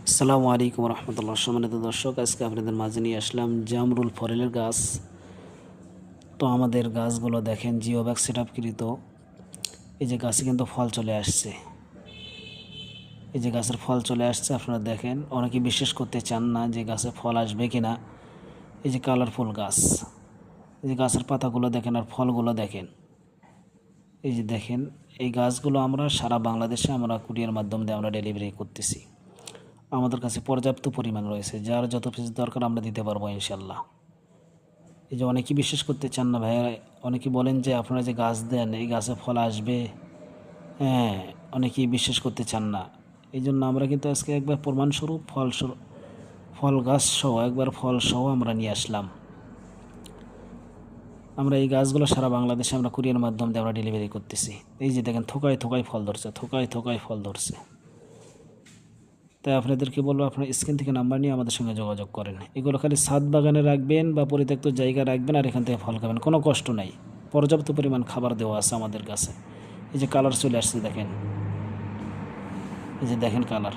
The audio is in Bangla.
আসসালামু আলাইকুম রহমতুল্লাহ। সম্মানিত দর্শক, আজকে আপনাদের মাঝে নিয়ে আসলাম জামরুল ফরেলের গাছ। তো আমাদের গাছগুলো দেখেন জিও ব্যাগ সেট আপকৃত। এই যে গাছে কিন্তু ফল চলে আসছে, এই যে গাছের ফল চলে আসছে। আপনারা দেখেন, অনেকে বিশ্বাস করতে চান না যে গাছে ফল আসবে কিনা। এই যে কালারফুল গাছ, এই যে গাছের পাতাগুলো দেখেন আর ফলগুলো দেখেন। এই যে দেখেন, এই গাছগুলো আমরা সারা বাংলাদেশে আমরা কুরিয়ার মাধ্যম দিয়ে আমরা ডেলিভারি করতেছি। আমাদের কাছে পর্যাপ্ত পরিমাণ রয়েছে, যার যত পিস দরকার আমরা দিতে পারবো ইনশাল্লাহ। এই যে অনেকেই বিশ্বাস করতে চান না ভাইয়া, অনেকে বলেন যে আপনারা যে গাছ দেন এই গাছে ফল আসবে। হ্যাঁ, অনেকেই বিশ্বাস করতে চান না। এই জন্য আমরা কিন্তু আজকে একবার প্রমাণস্বরূপ ফল গাছ সহ একবার ফল সহ আমরা নিয়ে আসলাম। আমরা এই গাছগুলো সারা বাংলাদেশে আমরা কুরিয়ার মাধ্যম দিয়ে আমরা ডেলিভারি করতেছি। এই যে দেখেন, থোকায় থোকায় ফল ধরছে, থোকায় থোকায় ফল ধরছে। তাই আপনাদেরকে বলবো, আপনার স্ক্রিন থেকে নাম্বার নিয়ে আমাদের সঙ্গে যোগাযোগ করেন। এগুলো খালি ছাদ বাগানে রাখবেন বা পরিত্যক্ত জায়গায় রাখবেন, আর এখান থেকে ফল খাবেন, কোনো কষ্ট নাই। পর্যাপ্ত পরিমাণ খাবার দেওয়া আছে আমাদের কাছে। এই যে কালার চলে আসছে দেখেন, এই যে দেখেন কালার।